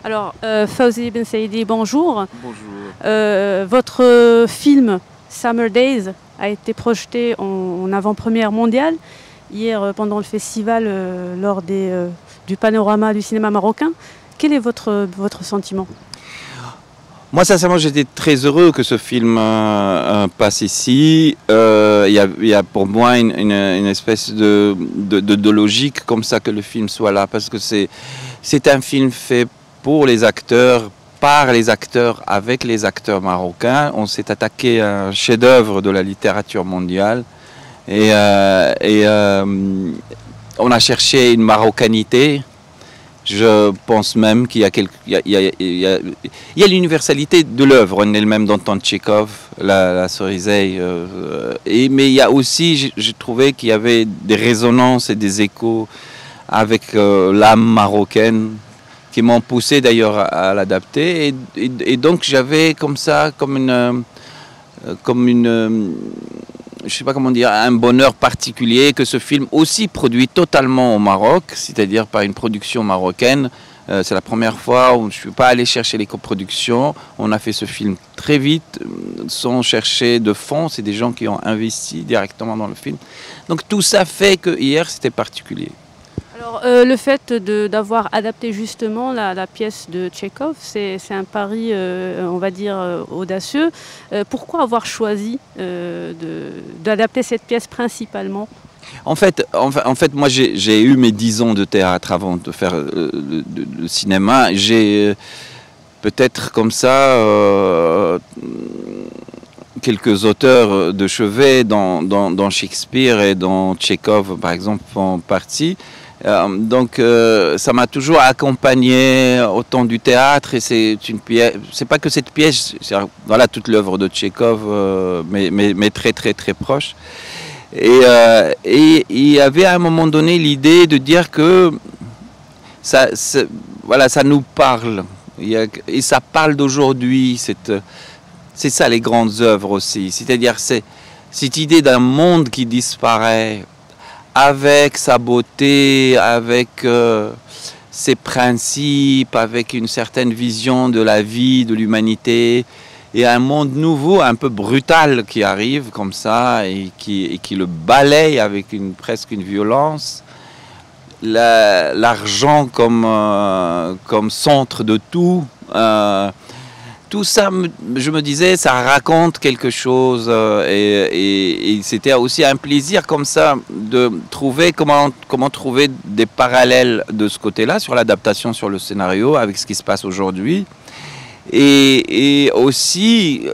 Alors, Fawzi Ben Saidi, bonjour. Bonjour. Votre film Summer Days a été projeté en avant-première mondiale hier pendant le festival lors du panorama du cinéma marocain. Quel est votre sentiment? Moi, sincèrement, j'étais très heureux que ce film passe ici. Il y a pour moi une espèce de logique comme ça que le film soit là, parce que c'est un film fait pour les acteurs, par les acteurs, avec les acteurs marocains. On s'est attaqué à un chef-d'œuvre de la littérature mondiale et on a cherché une marocanité. Je pense même qu'il y a l'universalité de l'œuvre en elle-même d'Anton Tchekhov, la Cerisaie. Mais il y a aussi, j'ai trouvé qu'il y avait des résonances et des échos avec l'âme marocaine qui m'ont poussé d'ailleurs à l'adapter. Et donc j'avais comme ça, je sais pas comment dire, un bonheur particulier que ce film aussi produit totalement au Maroc, c'est-à-dire par une production marocaine. C'est la première fois où je ne suis pas allé chercher les coproductions. On a fait ce film très vite, sans chercher de fonds. C'est des gens qui ont investi directement dans le film. Donc tout ça fait que hier, c'était particulier. Alors, le fait d'avoir adapté justement la pièce de Tchekhov, c'est un pari, on va dire, audacieux. Pourquoi avoir choisi d'adapter cette pièce principalement? En fait, moi, j'ai eu mes 10 ans de théâtre avant de faire le cinéma. J'ai peut-être comme ça quelques auteurs de chevet dans Shakespeare et dans Tchekhov, par exemple, en partie. Donc ça m'a toujours accompagné au temps du théâtre, et c'est une pièce, c'est pas que cette pièce, voilà, toute l'œuvre de Tchekhov, mais très très très proche. Et il y avait à un moment donné l'idée de dire que voilà, ça nous parle, et ça parle d'aujourd'hui. C'est ça les grandes œuvres aussi, c'est-à-dire cette idée d'un monde qui disparaît, avec sa beauté, avec ses principes, avec une certaine vision de la vie, de l'humanité, et un monde nouveau, un peu brutal qui arrive comme ça et qui le balaye avec presque une violence. L'argent comme centre de tout. Tout ça, je me disais, ça raconte quelque chose, et c'était aussi un plaisir comme ça de trouver comment trouver des parallèles de ce côté-là sur l'adaptation, sur le scénario avec ce qui se passe aujourd'hui, et aussi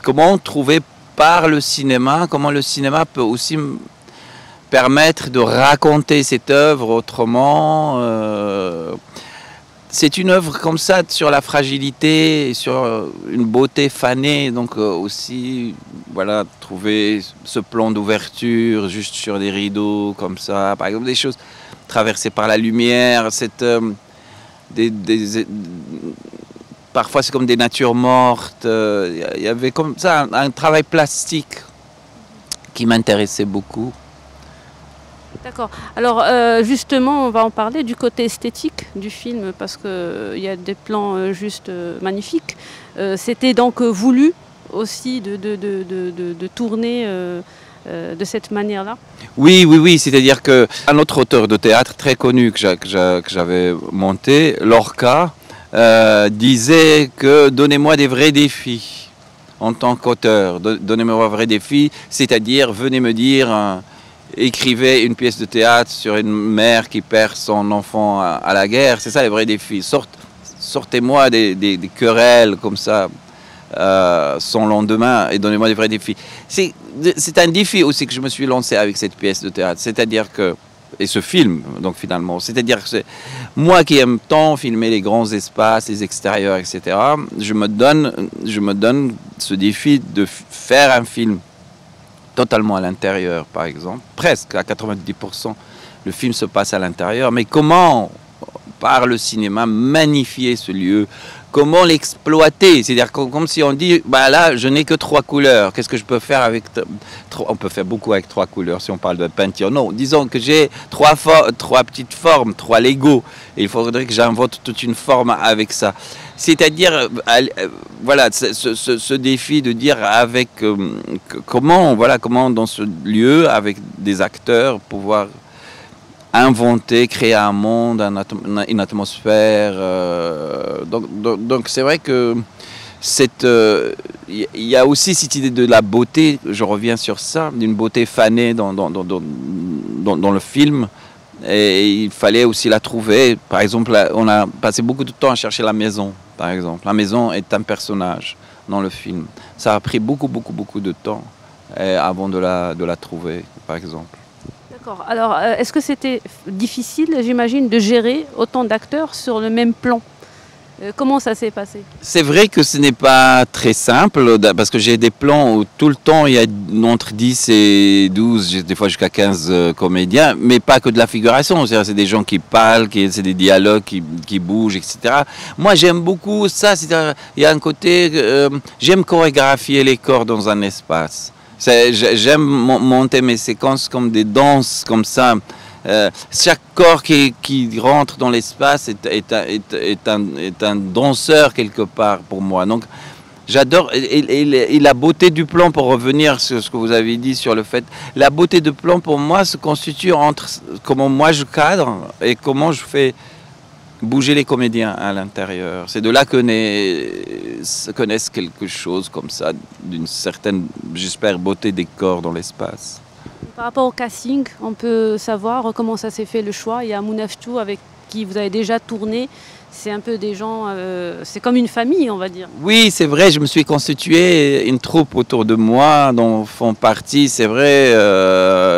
comment trouver par le cinéma, comment le cinéma peut aussi permettre de raconter cette œuvre autrement. C'est une œuvre comme ça sur la fragilité et sur une beauté fanée, donc aussi, voilà, trouver ce plan d'ouverture juste sur des rideaux comme ça, par exemple, des choses traversées par la lumière, parfois c'est comme des natures mortes. Il y avait comme ça un travail plastique qui m'intéressait beaucoup. D'accord. Alors justement, on va en parler du côté esthétique du film, parce qu'il y a des plans juste magnifiques. C'était donc voulu aussi de tourner de cette manière-là? Oui, c'est-à-dire qu'un autre auteur de théâtre très connu que j'avais monté, Lorca, disait que donnez-moi des vrais défis en tant qu'auteur, donnez-moi un vrai défi, c'est-à-dire venez me dire... écrivez une pièce de théâtre sur une mère qui perd son enfant à la guerre. C'est ça les vrais défis. Sortez-moi des querelles comme ça sans lendemain, et donnez-moi des vrais défis. C'est un défi aussi que je me suis lancé avec cette pièce de théâtre. C'est-à-dire que, et ce film, donc finalement, c'est-à-dire que c'est moi qui aime tant filmer les grands espaces, les extérieurs, etc. Je me donne ce défi de faire un film totalement à l'intérieur, par exemple, presque à 90%, le film se passe à l'intérieur. Mais comment, par le cinéma, magnifier ce lieu, comment l'exploiter. C'est-à-dire comme si on dit, bah là, je n'ai que 3 couleurs. Qu'est-ce que je peux faire avec... On peut faire beaucoup avec 3 couleurs si on parle de peinture. Non, disons que j'ai 3 petites formes, 3 Lego. Et il faudrait que j'invente toute une forme avec ça. C'est-à-dire, voilà, ce défi de dire avec comment dans ce lieu, avec des acteurs, pouvoir inventer, créer un monde, une atmosphère. Donc c'est vrai que il y a aussi cette idée de la beauté, je reviens sur ça, d'une beauté fanée dans le film. Et il fallait aussi la trouver. Par exemple, on a passé beaucoup de temps à chercher la maison, par exemple. La maison est un personnage dans le film. Ça a pris beaucoup de temps avant de la trouver, par exemple. D'accord. Alors, est-ce que c'était difficile, j'imagine, de gérer autant d'acteurs sur le même plan? Comment ça s'est passé? C'est vrai que ce n'est pas très simple, parce que j'ai des plans où tout le temps il y a entre 10 et 12, des fois jusqu'à 15 comédiens, mais pas que de la figuration, c'est des gens qui parlent, c'est des dialogues qui bougent, etc. Moi j'aime beaucoup ça, il y a un côté, j'aime chorégraphier les corps dans un espace. J'aime monter mes séquences comme des danses, comme ça. Chaque corps qui rentre dans l'espace est un danseur quelque part pour moi. Donc j'adore et la beauté du plan, pour revenir sur ce que vous avez dit sur le fait, la beauté du plan pour moi se constitue entre comment moi je cadre et comment je fais bouger les comédiens à l'intérieur. C'est de là que connaissent quelque chose comme ça, d'une certaine, j'espère, beauté des corps dans l'espace. Par rapport au casting, on peut savoir comment ça s'est fait le choix. Il y a Mounaftou avec qui vous avez déjà tourné. C'est un peu des gens, c'est comme une famille, on va dire. Oui, c'est vrai, je me suis constitué une troupe autour de moi dont font partie, c'est vrai,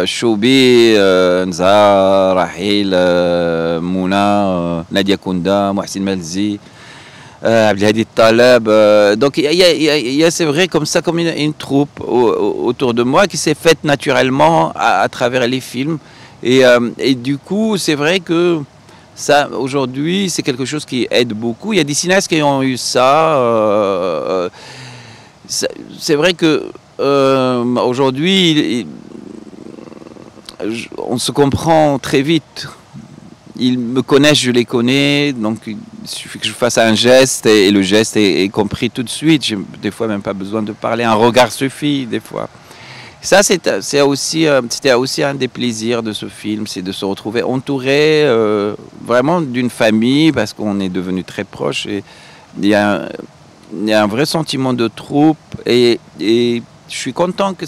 Choubi, Nza, Rahil, Mouna, Nadia Kounda, Mohsin Malzi, Abdelhadi Taleb. Donc il y a c'est vrai, comme ça, comme une troupe autour de moi qui s'est faite naturellement à travers les films. Et du coup, c'est vrai que ça, aujourd'hui, c'est quelque chose qui aide beaucoup. Il y a des cinéastes qui ont eu ça. C'est vrai que aujourd'hui, on se comprend très vite. Ils me connaissent, je les connais, donc il suffit que je fasse un geste et le geste est compris tout de suite. J'ai des fois même pas besoin de parler, un regard suffit des fois. Ça, c'était aussi un des plaisirs de ce film, c'est de se retrouver entouré vraiment d'une famille, parce qu'on est devenus très proches. Et il y a un vrai sentiment de troupe, et je suis content que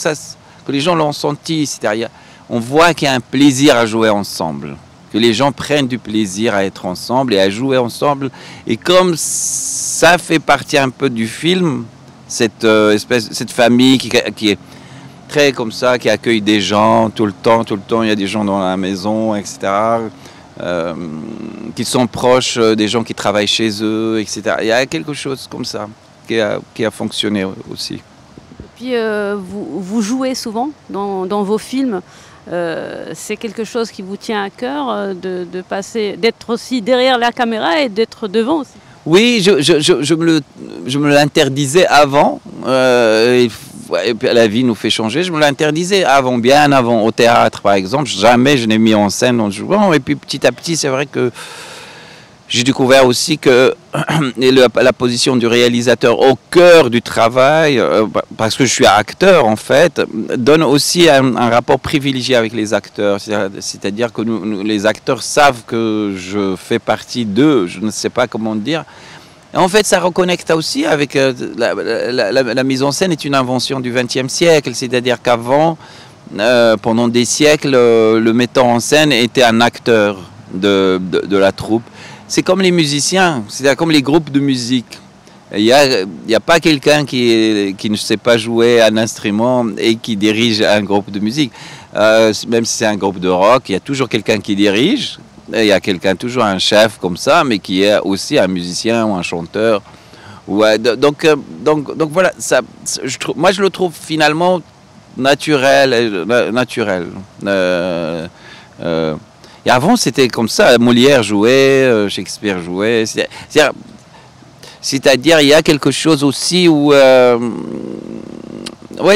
les gens l'ont senti. C'est-à-dire, on voit qu'il y a un plaisir à jouer ensemble, que les gens prennent du plaisir à être ensemble et à jouer ensemble. Et comme ça fait partie un peu du film, cette famille qui est très comme ça, qui accueille des gens tout le temps, il y a des gens dans la maison, etc., qui sont proches des gens qui travaillent chez eux, etc. Il y a quelque chose comme ça qui a fonctionné aussi. Et puis vous jouez souvent dans vos films. C'est quelque chose qui vous tient à cœur de passer, d'être aussi derrière la caméra et d'être devant aussi. Oui, je me l'interdisais avant. Et puis la vie nous fait changer. Je me l'interdisais avant, bien avant, au théâtre par exemple. Jamais je n'ai mis en scène en jouant. Et puis petit à petit, c'est vrai que j'ai découvert aussi que la position du réalisateur au cœur du travail, parce que je suis acteur en fait, donne aussi un rapport privilégié avec les acteurs. C'est-à-dire que les acteurs savent que je fais partie d'eux, je ne sais pas comment dire. Et en fait, ça reconnecte aussi avec la mise en scène est une invention du XXe siècle. C'est-à-dire qu'avant, pendant des siècles, le metteur en scène était un acteur de la troupe. C'est comme les musiciens, c'est comme les groupes de musique. Il y a pas quelqu'un qui ne sait pas jouer un instrument et qui dirige un groupe de musique. Même si c'est un groupe de rock, il y a toujours quelqu'un qui dirige. Il y a toujours un chef comme ça, mais qui est aussi un musicien ou un chanteur. Donc voilà, moi je le trouve finalement naturel. Et avant c'était comme ça, Molière jouait, Shakespeare jouait. C'est-à-dire, il y a quelque chose aussi où... ouais,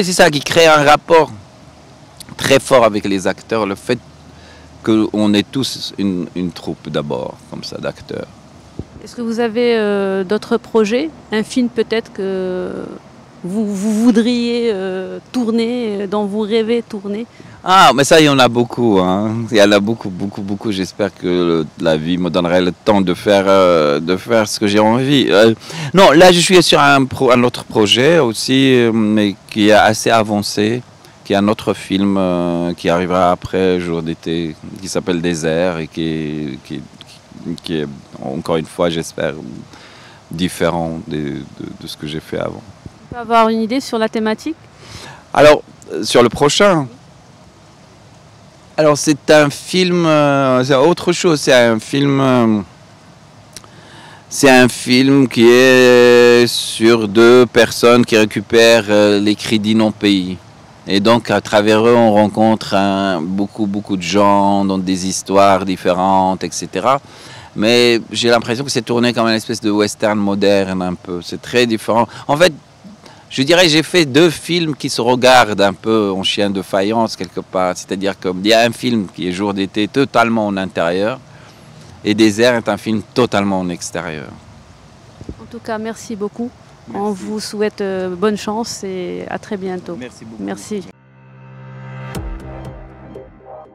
c'est ça qui crée un rapport très fort avec les acteurs. Le fait qu'on est tous une troupe d'abord, comme ça, d'acteurs. Est-ce que vous avez d'autres projets? Un film peut-être que vous voudriez tourner, dont vous rêvez tourner? Ah, mais ça, il y en a beaucoup. Hein. Il y en a beaucoup, beaucoup, beaucoup. J'espère que la vie me donnerait le temps de faire ce que j'ai envie. Non, là, je suis sur un autre projet aussi, mais qui est assez avancé, qui est un autre film qui arrivera après Jour d'été, qui s'appelle Désert et qui est, encore une fois, j'espère, différent de ce que j'ai fait avant. On peut avoir une idée sur la thématique? Alors, sur le prochain... Alors c'est un film, c'est autre chose, c'est un film qui est sur deux personnes qui récupèrent les crédits non payés. Et donc à travers eux on rencontre beaucoup de gens dans des histoires différentes, etc. Mais j'ai l'impression que c'est tourné comme une espèce de western moderne un peu, c'est très différent. En fait, je dirais que j'ai fait deux films qui se regardent un peu en chien de faïence quelque part. C'est-à-dire qu'il y a un film qui est Jour d'été totalement en intérieur et Désert est un film totalement en extérieur. En tout cas, merci beaucoup. Merci. On vous souhaite bonne chance et à très bientôt. Merci beaucoup. Merci.